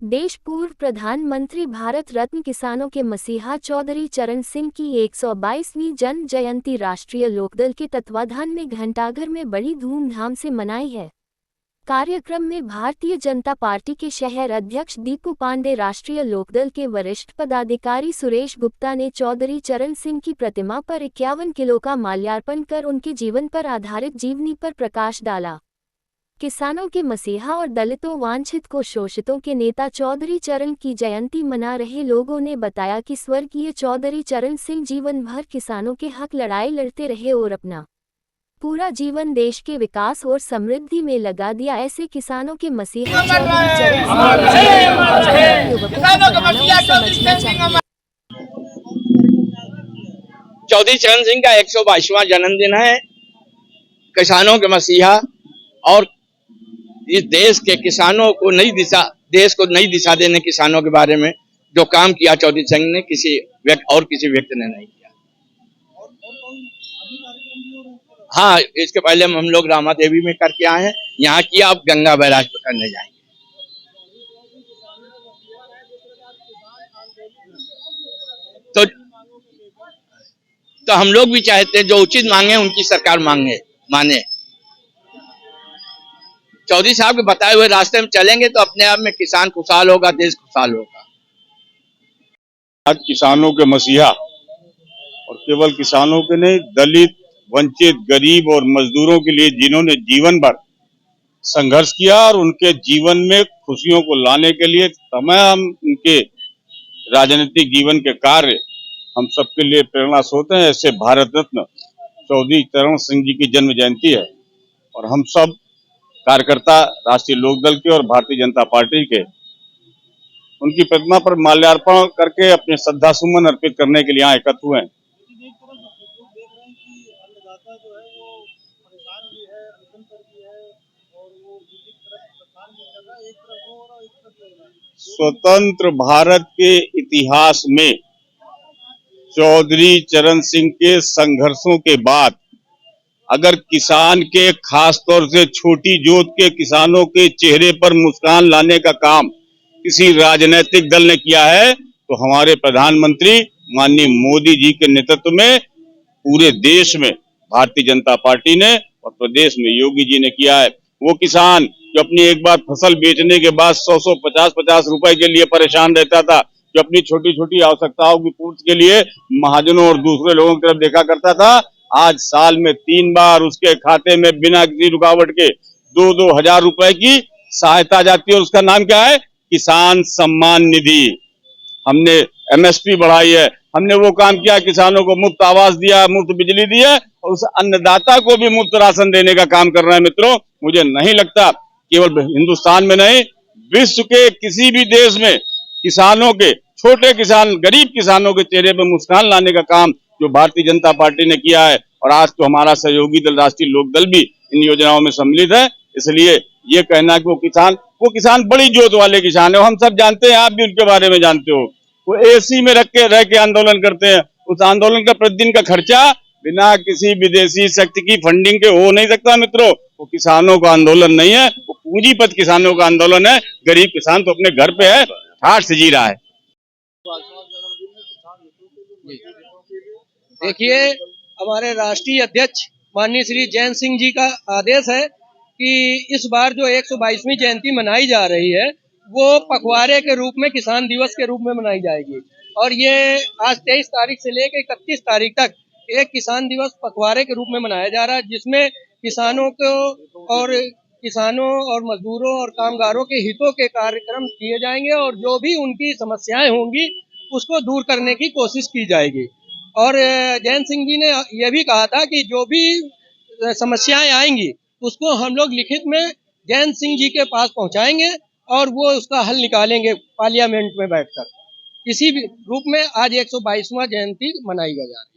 देश पूर्व प्रधानमंत्री भारत रत्न किसानों के मसीहा चौधरी चरण सिंह की 122वीं जन्म जयंती राष्ट्रीय लोकदल के तत्वाधान में घंटाघर में बड़ी धूमधाम से मनाई है। कार्यक्रम में भारतीय जनता पार्टी के शहर अध्यक्ष दीपू पांडे, राष्ट्रीय लोकदल के वरिष्ठ पदाधिकारी सुरेश गुप्ता ने चौधरी चरण सिंह की प्रतिमा पर 51 किलो का माल्यार्पण कर उनके जीवन पर आधारित जीवनी पर प्रकाश डाला। किसानों के मसीहा और दलितों वांछित को शोषितों के नेता चौधरी चरण की जयंती मना रहे लोगों ने बताया कि स्वर्गीय चौधरी चरण सिंह जीवन भर किसानों के हक लड़ाई लड़ते रहे और अपना पूरा जीवन देश के विकास और समृद्धि में लगा दिया। ऐसे किसानों के मसीहा चौधरी चरण सिंह का 122वां जन्मदिन है। किसानों के मसीहा और इस देश के किसानों को देश को नई दिशा देने किसानों के बारे में जो काम किया चौधरी सिंह ने किसी व्यक्ति ने नहीं किया। हाँ, इसके पहले हम लोग रामा देवी में करके आए हैं, यहाँ किया, अब गंगा बैराज पर करने जाएंगे। तो हम लोग भी चाहते हैं जो उचित मांगे उनकी सरकार माने। चौधरी साहब के बताए हुए रास्ते में चलेंगे तो अपने आप में किसान खुशहाल होगा, देश खुशहाल होगा। आज किसानों के मसीहा और केवल किसानों के नहीं, दलित, वंचित, गरीब और मजदूरों के लिए जिन्होंने जीवन भर संघर्ष किया और उनके जीवन में खुशियों को लाने के लिए तमाम उनके राजनीतिक जीवन के कार्य हम सबके लिए प्रेरणा स्रोत हैं। ऐसे भारत रत्न चौधरी चरण सिंह जी की जन्म जयंती है और हम सब कार्यकर्ता राष्ट्रीय लोकदल के और भारतीय जनता पार्टी के उनकी प्रतिमा पर माल्यार्पण करके अपने श्रद्धा सुमन अर्पित करने के लिए यहाँ एकत्र हुए हैं। स्वतंत्र भारत के इतिहास में चौधरी चरण सिंह के संघर्षों के बाद अगर किसान के, खास तौर से छोटी जोत के किसानों के चेहरे पर मुस्कान लाने का काम किसी राजनीतिक दल ने किया है तो हमारे प्रधानमंत्री माननीय मोदी जी के नेतृत्व में पूरे देश में भारतीय जनता पार्टी ने और प्रदेश में योगी जी ने किया है। वो किसान जो अपनी एक बार फसल बेचने के बाद 100 50 रुपए के लिए परेशान रहता था, जो अपनी छोटी छोटी आवश्यकताओं की पूर्ति के लिए महाजनों और दूसरे लोगों की तरफ देखा करता था, आज साल में 3 बार उसके खाते में बिना किसी रुकावट के 2-2 हजार रुपए की सहायता जाती है और उसका नाम क्या है? किसान सम्मान निधि। हमने MSP बढ़ाई है, हमने वो काम किया, किसानों को मुफ्त आवास दिया, मुफ्त बिजली दी है और उस अन्नदाता को भी मुफ्त राशन देने का काम कर रहे हैं। मित्रों, मुझे नहीं लगता केवल हिंदुस्तान में नहीं, विश्व के किसी भी देश में किसानों के, छोटे किसान, गरीब किसानों के चेहरे पर मुस्कान लाने का काम जो भारतीय जनता पार्टी ने किया है और आज तो हमारा सहयोगी दल राष्ट्रीय लोकदल भी इन योजनाओं में सम्मिलित है। इसलिए ये कहना कि वो किसान बड़ी जोत वाले किसान है, हम सब जानते हैं, आप भी उनके बारे में जानते हो। वो AC में रह के आंदोलन करते हैं, उस आंदोलन का प्रतिदिन का खर्चा बिना किसी विदेशी शक्ति की फंडिंग के हो नहीं सकता। मित्रों, वो किसानों का आंदोलन नहीं है, वो पूंजीपति किसानों का आंदोलन है। गरीब किसान तो अपने घर पे है, ठाठ से जी रहा है। देखिए, हमारे राष्ट्रीय अध्यक्ष माननीय श्री जयंत सिंह जी का आदेश है कि इस बार जो 122वीं जयंती मनाई जा रही है वो पखवाड़े के रूप में, किसान दिवस के रूप में मनाई जाएगी और ये आज 23 तारीख से लेकर 31 तारीख तक एक किसान दिवस पखवाड़े के रूप में मनाया जा रहा है, जिसमें किसानों और मजदूरों और कामगारों के हितों के कार्यक्रम किए जाएंगे और जो भी उनकी समस्याएं होंगी उसको दूर करने की कोशिश की जाएगी। और जयंत सिंह जी ने यह भी कहा था कि जो भी समस्याएं आएंगी उसको हम लोग लिखित में जयंत सिंह जी के पास पहुंचाएंगे और वो उसका हल निकालेंगे पार्लियामेंट में बैठकर। इसी रूप में आज 122वां जयंती मनाई जा रही है।